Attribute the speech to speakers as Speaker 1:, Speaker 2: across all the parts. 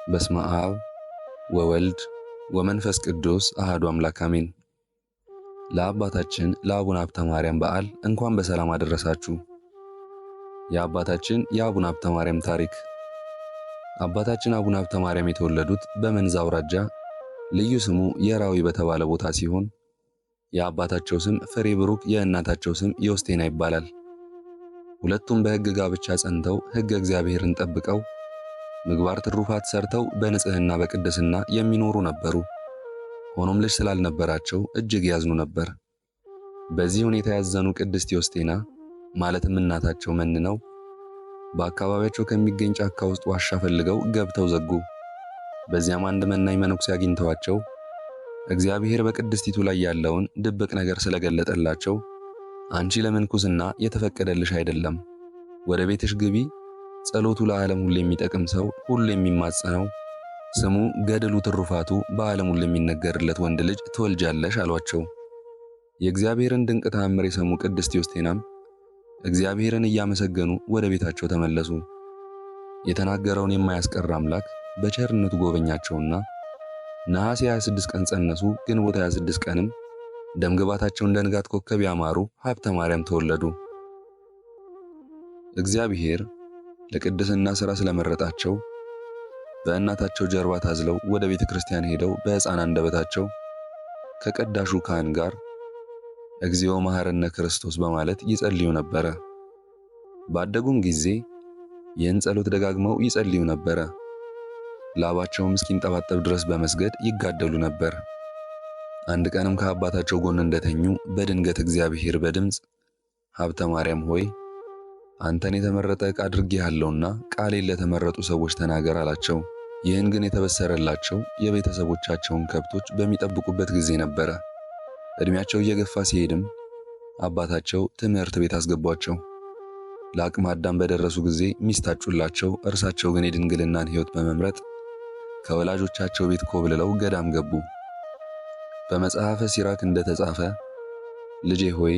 Speaker 1: በስመ አብ ወወልድ ወመንፈስ ቅዱስ አሐዱ አምላክ አሜን። ለአባታችን ለአቡነ ሀብተ ማርያም በዓል እንኳን በሰላም አደረሳችሁ። የአባታችን የአቡነ ሀብተ ማርያም ታሪክ። አባታችን አቡነ ሀብተ ማርያም የተወለዱት በመንዝ አውራጃ ልዩ ስሙ የራዊ በተባለ ቦታ ሲሆን የአባታቸው ስም ፍሬ ብሩክ፣ የእናታቸው ስም ዮስቴና ይባላል። ሁለቱም በሕግ ጋብቻ ጸንተው ሕገ እግዚአብሔርን ጠብቀው ምግባር ትሩፋት ሰርተው በንጽህና በቅድስና የሚኖሩ ነበሩ። ሆኖም ልጅ ስላልነበራቸው እጅግ ያዝኑ ነበር። በዚህ ሁኔታ ያዘኑ ቅድስት ዮስቴና ማለትም እናታቸው መንነው በአካባቢያቸው ከሚገኝ ጫካ ውስጥ ዋሻ ፈልገው ገብተው ዘጉ። በዚያም አንድ መናኝ መነኩሴ አግኝተዋቸው እግዚአብሔር በቅድስቲቱ ላይ ያለውን ድብቅ ነገር ስለገለጠላቸው አንቺ ለምንኩስና የተፈቀደልሽ አይደለም፣ ወደ ቤትሽ ግቢ፣ ጸሎቱ ለዓለም ሁሉ የሚጠቅም ሰው ሁሉ የሚማጸነው ስሙ ገድሉ ትሩፋቱ በዓለም ሁሉ የሚነገርለት ወንድ ልጅ ትወልጃለሽ አሏቸው። የእግዚአብሔርን ድንቅ ተአምር የሰሙ ቅድስት ዮስቴናም እግዚአብሔርን እያመሰገኑ ወደ ቤታቸው ተመለሱ። የተናገረውን የማያስቀር አምላክ በቸርነቱ ጎበኛቸውና ነሐሴ 26 ቀን ጸነሱ። ግንቦት 26 ቀንም ደምግባታቸው እንደ ንጋት ኮከብ ያማሩ ሀብተ ማርያም ተወለዱ። እግዚአብሔር ለቅድስና ሥራ ስለመረጣቸው በእናታቸው ጀርባ ታዝለው ወደ ቤተ ክርስቲያን ሄደው በሕፃን አንደበታቸው ከቀዳሹ ካህን ጋር እግዚኦ መሐረነ ክርስቶስ በማለት ይጸልዩ ነበረ። ባደጉም ጊዜ ይህን ጸሎት ደጋግመው ይጸልዩ ነበረ። ላባቸውም እስኪንጠባጠብ ድረስ በመስገድ ይጋደሉ ነበር። አንድ ቀንም ከአባታቸው ጎን እንደተኙ በድንገት እግዚአብሔር በድምፅ ሀብተ ማርያም ሆይ አንተን የተመረጠ ዕቃ አድርጌሃለሁና ቃሌን ለተመረጡ ሰዎች ተናገር አላቸው። ይህን ግን የተበሰረላቸው የቤተሰቦቻቸውን ከብቶች በሚጠብቁበት ጊዜ ነበረ። ዕድሜያቸው እየገፋ ሲሄድም አባታቸው ትምህርት ቤት አስገቧቸው። ለአቅመ አዳም በደረሱ ጊዜ ሚስት አጩላቸው። እርሳቸው ግን የድንግልናን ሕይወት በመምረጥ ከወላጆቻቸው ቤት ኮብልለው ገዳም ገቡ። በመጽሐፈ ሲራክ እንደተጻፈ ልጄ ሆይ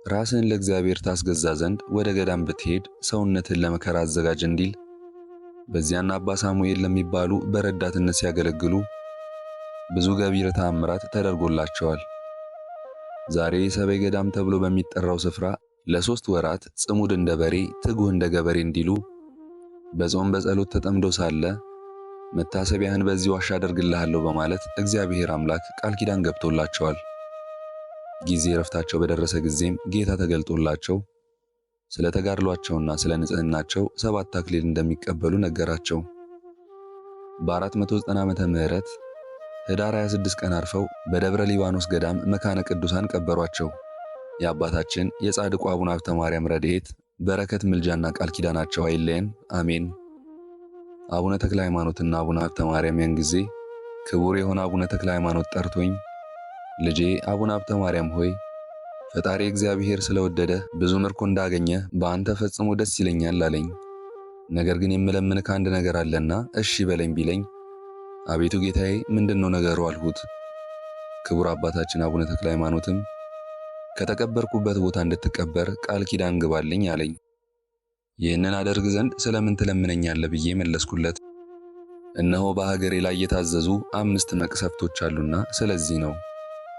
Speaker 1: ራስን ለእግዚአብሔር ታስገዛ ዘንድ ወደ ገዳም ብትሄድ ሰውነትን ለመከራ አዘጋጅ እንዲል በዚያና አባ ሳሙኤል ለሚባሉ በረዳትነት ሲያገለግሉ ብዙ ገቢረ ተአምራት ተደርጎላቸዋል። ዛሬ ሰበይ ገዳም ተብሎ በሚጠራው ስፍራ ለ3 ወራት ጽሙድ እንደ በሬ ትጉህ እንደ ገበሬ እንዲሉ በጾም በጸሎት ተጠምዶ ሳለ መታሰቢያህን በዚህ ዋሻ አደርግልሃለሁ በማለት እግዚአብሔር አምላክ ቃል ኪዳን ገብቶላቸዋል። ጊዜ ረፍታቸው በደረሰ ጊዜም ጌታ ተገልጦላቸው ስለ ተጋድሏቸውና ስለ ንጽህናቸው 7 አክሊል እንደሚቀበሉ ነገራቸው። በ490 ዓመተ ምህረት ህዳር 26 ቀን አርፈው በደብረ ሊባኖስ ገዳም መካነ ቅዱሳን ቀበሯቸው። የአባታችን የጻድቁ አቡነ ሀብተ ማርያም ረድኤት በረከት ምልጃና ቃል ኪዳናቸው አይለየን፣ አሜን። አቡነ ተክለ ሃይማኖትና አቡነ ሀብተ ማርያም ያን ጊዜ ክቡር የሆነ አቡነ ተክለ ሃይማኖት ጠርቶኝ ልጄ አቡነ ሀብተ ማርያም ሆይ ፈጣሪ እግዚአብሔር ስለወደደ ብዙ ምርኮ እንዳገኘ በአንተ ፈጽሞ ደስ ይለኛል አለኝ። ነገር ግን የምለምንህ አንድ ነገር አለና እሺ በለኝ ቢለኝ አቤቱ ጌታዬ ምንድነው ነገሩ አልሁት። ክቡር አባታችን አቡነ ተክለ ሃይማኖትም ከተቀበርኩበት ቦታ እንድትቀበር ቃል ኪዳን ግባልኝ አለኝ። ይህንን አደርግ ዘንድ ስለምን ትለምነኛለህ ብዬ መለስኩለት። እነሆ በሀገሬ ላይ የታዘዙ 5 መቅሰፍቶች አሉና ስለዚህ ነው።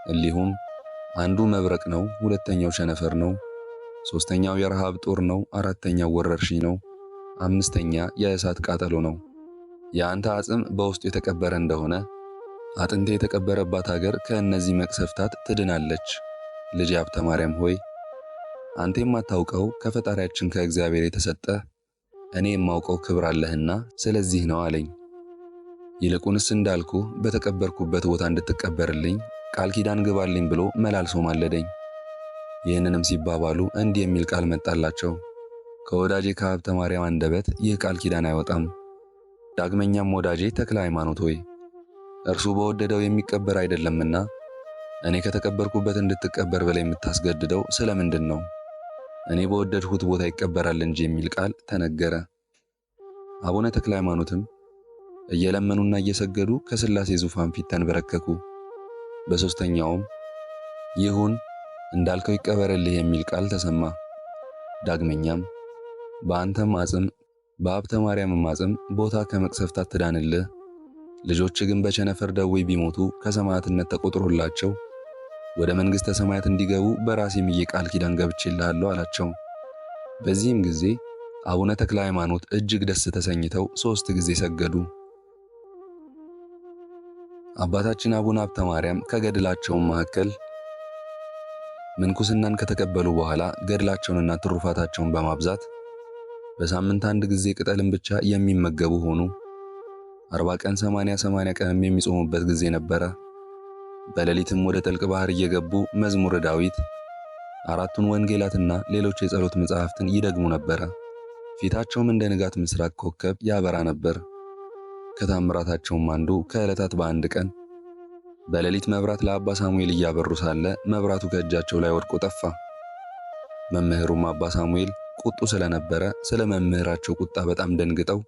Speaker 1: እሊሁም አንዱ መብረቅ ነው፣ ሁለተኛው ቸነፈር ነው፣ ሶስተኛው የረሃብ ጦር ነው፣ አራተኛው ወረርሽኝ ነው፣ አምስተኛ የእሳት ቃጠሎ ነው። የአንተ አጽም በውስጡ የተቀበረ እንደሆነ አጥንቴ የተቀበረባት ሀገር ከእነዚህ መቅሰፍታት ትድናለች። ልጄ ሀብተ ማርያም ሆይ አንተ የማታውቀው ከፈጣሪያችን ከእግዚአብሔር የተሰጠ እኔ የማውቀው ክብር አለህና ስለዚህ ነው አለኝ። ይልቁንስ እንዳልኩ በተቀበርኩበት ቦታ እንድትቀበርልኝ ቃል ኪዳን ግባልኝ ብሎ መላልሶ ማለደኝ። ይህንንም ሲባባሉ እንዲህ የሚል ቃል መጣላቸው፣ ከወዳጄ ከሀብተ ማርያም አንደበት ይህ ቃል ኪዳን አይወጣም። ዳግመኛም ወዳጄ ተክለ ሃይማኖት ሆይ እርሱ በወደደው የሚቀበር አይደለምና እኔ ከተቀበርኩበት እንድትቀበር ብለህ የምታስገድደው ስለምንድን ነው? እኔ በወደድሁት ቦታ ይቀበራል እንጂ የሚል ቃል ተነገረ። አቡነ ተክለ ሃይማኖትም እየለመኑና እየሰገዱ ከሥላሴ ዙፋን ፊት ተንበረከኩ። በሦስተኛውም ይሁን እንዳልከው ይቀበረልህ የሚል ቃል ተሰማ። ዳግመኛም በአንተም አጽም በሀብተ ማርያም ማጽም ቦታ ከመቅሰፍት አትዳንልህ፣ ልጆች ግን በቸነፈር ደዌ ቢሞቱ ከሰማዕትነት ተቆጥሮላቸው ወደ መንግሥተ ሰማያት እንዲገቡ በራሴ ምዬ ቃል ኪዳን ገብቼልሃለሁ አላቸው። በዚህም ጊዜ አቡነ ተክለ ሃይማኖት እጅግ ደስ ተሰኝተው 3 ጊዜ ሰገዱ። አባታችን አቡነ ሀብተ ማርያም ከገድላቸው መካከል ምንኩስናን ከተቀበሉ በኋላ ገድላቸውንና ትሩፋታቸውን በማብዛት በሳምንት 1 ጊዜ ቅጠልን ብቻ የሚመገቡ ሆኑ። 40 ቀን 80 ቀንም የሚጾሙበት ጊዜ ነበረ። በሌሊትም ወደ ጥልቅ ባህር እየገቡ መዝሙረ ዳዊት፣ 4ቱን ወንጌላትና ሌሎች የጸሎት መጻሕፍትን ይደግሙ ነበረ። ፊታቸውም እንደ ንጋት ምስራቅ ኮከብ ያበራ ነበር። ከታምራታቸውም አንዱ ከዕለታት በአንድ ቀን በሌሊት መብራት ለአባ ሳሙኤል እያበሩ ሳለ መብራቱ ከእጃቸው ላይ ወድቆ ጠፋ። መምህሩም አባ ሳሙኤል ቁጡ ስለነበረ ስለ መምህራቸው ቁጣ በጣም ደንግጠው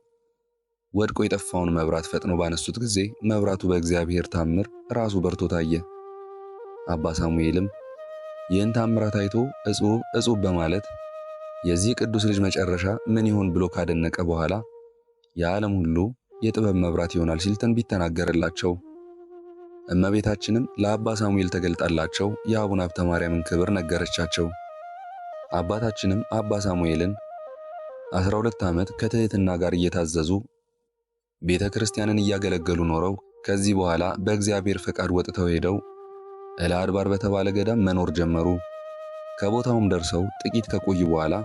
Speaker 1: ወድቆ የጠፋውን መብራት ፈጥኖ ባነሱት ጊዜ መብራቱ በእግዚአብሔር ታምር ራሱ በርቶ ታየ። አባ ሳሙኤልም ይህን ታምራት አይቶ እጹብ በማለት የዚህ ቅዱስ ልጅ መጨረሻ ምን ይሆን ብሎ ካደነቀ በኋላ የዓለም ሁሉ የጥበብ መብራት ይሆናል ሲል ትንቢት ተናገረላቸው። እመቤታችንም ለአባ ሳሙኤል ተገልጣላቸው የአቡነ ሀብተ ማርያምን ክብር ነገረቻቸው። አባታችንም አባ ሳሙኤልን 12 ዓመት ከትሕትና ጋር እየታዘዙ ቤተ ክርስቲያንን እያገለገሉ ኖረው ከዚህ በኋላ በእግዚአብሔር ፈቃድ ወጥተው ሄደው እለ አድባር በተባለ ገዳም መኖር ጀመሩ። ከቦታውም ደርሰው ጥቂት ከቆዩ በኋላ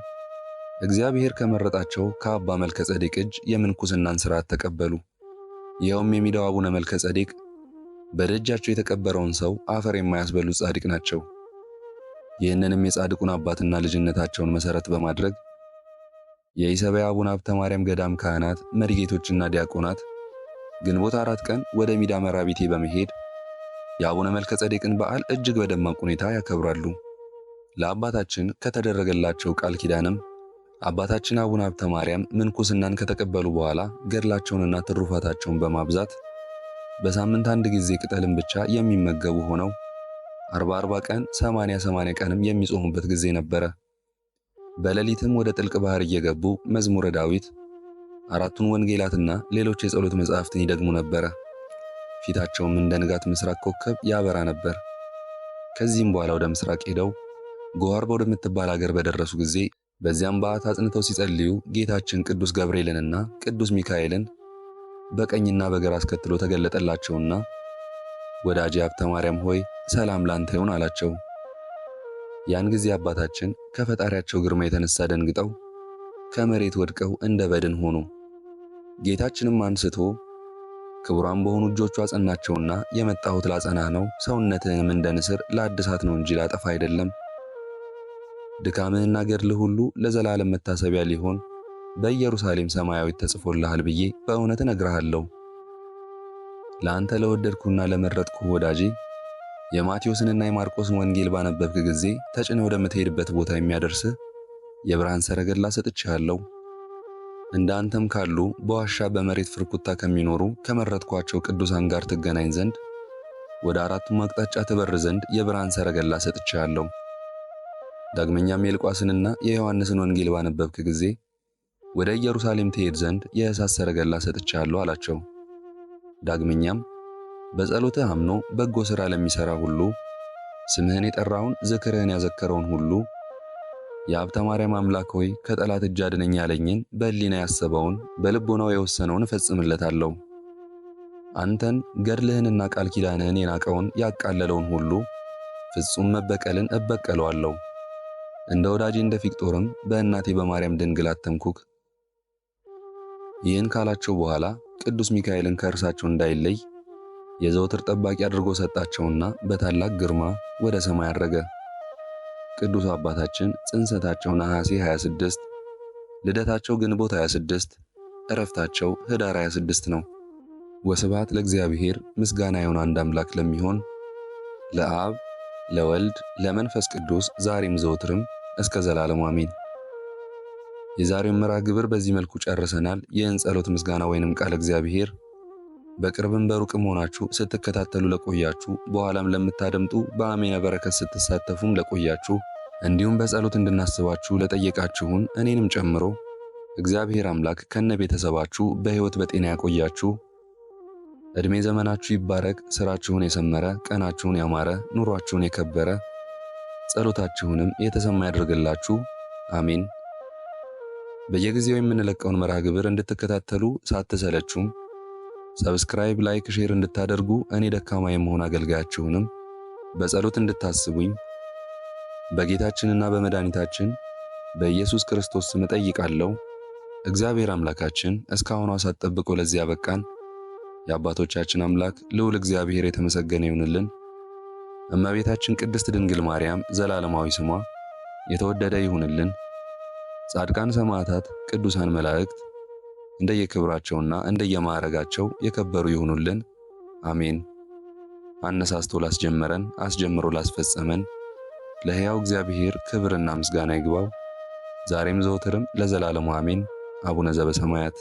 Speaker 1: እግዚአብሔር ከመረጣቸው ከአባ መልከ ጼዴቅ እጅ የምንኩስናን ሥርዓት ተቀበሉ። ይኸውም የሚዳው አቡነ መልከ ጼዴቅ በደጃቸው የተቀበረውን ሰው አፈር የማያስበሉት ጻድቅ ናቸው። ይህንንም የጻድቁን አባትና ልጅነታቸውን መሠረት በማድረግ የኢሰበያ አቡነ ሀብተ ማርያም ገዳም ካህናት፣ መሪጌቶችና ዲያቆናት ግንቦት 4 ቀን ወደ ሚዳ መራቢቴ በመሄድ የአቡነ መልከ ጼዴቅን በዓል እጅግ በደማቅ ሁኔታ ያከብራሉ። ለአባታችን ከተደረገላቸው ቃል ኪዳንም አባታችን አቡነ ሀብተ ማርያም ምንኩስናን ከተቀበሉ በኋላ ገድላቸውንና ትሩፋታቸውን በማብዛት በሳምንት 1 ጊዜ ቅጠልን ብቻ የሚመገቡ ሆነው 40 ቀን 80 ቀንም የሚጾሙበት ጊዜ ነበረ። በሌሊትም ወደ ጥልቅ ባህር እየገቡ መዝሙረ ዳዊት፣ 4ቱን ወንጌላትና ሌሎች የጸሎት መጻሕፍትን ይደግሙ ነበረ። ፊታቸውም እንደ ንጋት ምስራቅ ኮከብ ያበራ ነበር። ከዚህም በኋላ ወደ ምስራቅ ሄደው ጎሃር ወደምትባል አገር በደረሱ ጊዜ በዚያም በዓት አጽንተው ሲጸልዩ ጌታችን ቅዱስ ገብርኤልንና ቅዱስ ሚካኤልን በቀኝና በግራ አስከትሎ ተገለጠላቸውና ወዳጄ ሀብተ ማርያም ሆይ ሰላም ላንተ ይሁን አላቸው። ያን ጊዜ አባታችን ከፈጣሪያቸው ግርማ የተነሳ ደንግጠው ከመሬት ወድቀው እንደ በድን ሆኑ። ጌታችንም አንስቶ ክቡራን በሆኑ እጆቹ አጸናቸውና የመጣሁት ላጸናህ ነው፣ ሰውነትህንም እንደ ንስር ለአድሳት ነው እንጂ ላጠፋ አይደለም። ድካምህና ገድልህ ሁሉ ለዘላለም መታሰቢያ ሊሆን በኢየሩሳሌም ሰማያዊት ተጽፎልሃል ብዬ በእውነት እነግርሃለሁ። ለአንተ ለወደድኩና ለመረጥኩ ወዳጄ የማቴዎስንና የማርቆስን ወንጌል ባነበብክ ጊዜ ተጭነህ ወደምትሄድበት ቦታ የሚያደርስህ የብርሃን ሰረገላ ሰጥቼሃለሁ። እንደ አንተም ካሉ በዋሻ በመሬት ፍርኩታ ከሚኖሩ ከመረጥኳቸው ቅዱሳን ጋር ትገናኝ ዘንድ ወደ 4ቱም አቅጣጫ ትበር ዘንድ የብርሃን ሰረገላ ሰጥቼሃለሁ። ዳግመኛም የሉቃስንና የዮሐንስን ወንጌል ባነበብክ ጊዜ ወደ ኢየሩሳሌም ትሄድ ዘንድ የእሳት ሰረገላ ሰጥቼሃለሁ አላቸው። ዳግመኛም በጸሎትህ አምኖ በጎ ሥራ ለሚሠራ ሁሉ ስምህን የጠራውን ዝክርህን ያዘከረውን ሁሉ የሀብተ ማርያም አምላክ ሆይ ከጠላት እጅ አድነኝ ያለኝን በሕሊና ያሰበውን በልቦናው የወሰነውን እፈጽምለታለሁ። አንተን ገድልህንና ቃል ኪዳንህን የናቀውን ያቃለለውን ሁሉ ፍጹም መበቀልን እበቀለዋለሁ። እንደ ወዳጄ እንደ ፊቅጦርም በእናቴ በማርያም ድንግል አተምኩክ። ይህን ካላቸው በኋላ ቅዱስ ሚካኤልን ከእርሳቸው እንዳይለይ የዘወትር ጠባቂ አድርጎ ሰጣቸውና በታላቅ ግርማ ወደ ሰማይ አረገ። ቅዱስ አባታችን ጽንሰታቸው ነሐሴ 26፣ ልደታቸው ግንቦት 26፣ ዕረፍታቸው ኅዳር 26 ነው። ወስብሐት ለእግዚአብሔር። ምስጋና ይሁን አንድ አምላክ ለሚሆን ለአብ ለወልድ ለመንፈስ ቅዱስ ዛሬም ዘወትርም እስከ ዘላለሙ አሜን። የዛሬውን መርሐ ግብር በዚህ መልኩ ጨርሰናል። ይህን ጸሎት ምስጋና ወይንም ቃል እግዚአብሔር በቅርብም በሩቅም ሆናችሁ ስትከታተሉ ለቆያችሁ፣ በኋላም ለምታደምጡ በአሜነ በረከት ስትሳተፉም ለቆያችሁ፣ እንዲሁም በጸሎት እንድናስባችሁ ለጠየቃችሁን እኔንም ጨምሮ እግዚአብሔር አምላክ ከነ ቤተሰባችሁ በሕይወት በጤና ያቆያችሁ። ዕድሜ ዘመናችሁ ይባረክ። ሥራችሁን የሰመረ፣ ቀናችሁን ያማረ፣ ኑሯችሁን የከበረ፣ ጸሎታችሁንም የተሰማ ያደርግላችሁ። አሜን። በየጊዜው የምንለቀውን መርሃ ግብር እንድትከታተሉ ሳትሰለቹም ሰብስክራይብ፣ ላይክ፣ ሼር እንድታደርጉ እኔ ደካማ የመሆን አገልጋያችሁንም በጸሎት እንድታስቡኝ በጌታችንና በመድኃኒታችን በኢየሱስ ክርስቶስ ስም እጠይቃለሁ። እግዚአብሔር አምላካችን እስካሁኗ ሰዓት ጠብቆ ለዚህ ያበቃን የአባቶቻችን አምላክ ልዑል እግዚአብሔር የተመሰገነ ይሁንልን። እመቤታችን ቅድስት ድንግል ማርያም ዘላለማዊ ስሟ የተወደደ ይሁንልን። ጻድቃን ሰማዕታት፣ ቅዱሳን መላእክት እንደየክብራቸውና እንደየማዕረጋቸው የከበሩ ይሁኑልን። አሜን። አነሳስቶ ላስጀመረን አስጀምሮ ላስፈጸመን ለሕያው እግዚአብሔር ክብርና ምስጋና ይግባው ዛሬም ዘወትርም ለዘላለሙ አሜን። አቡነ ዘበሰማያት